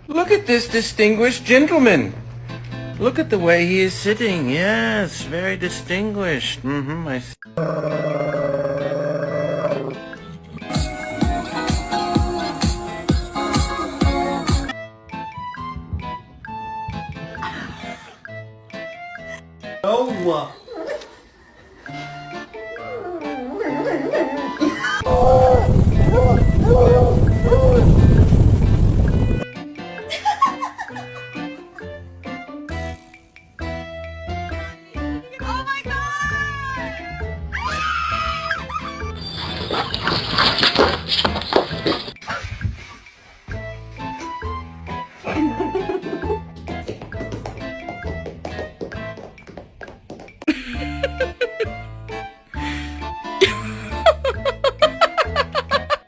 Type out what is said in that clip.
Look at this distinguished gentleman. Look at the way he is sitting. Yes, very distinguished. I see. No.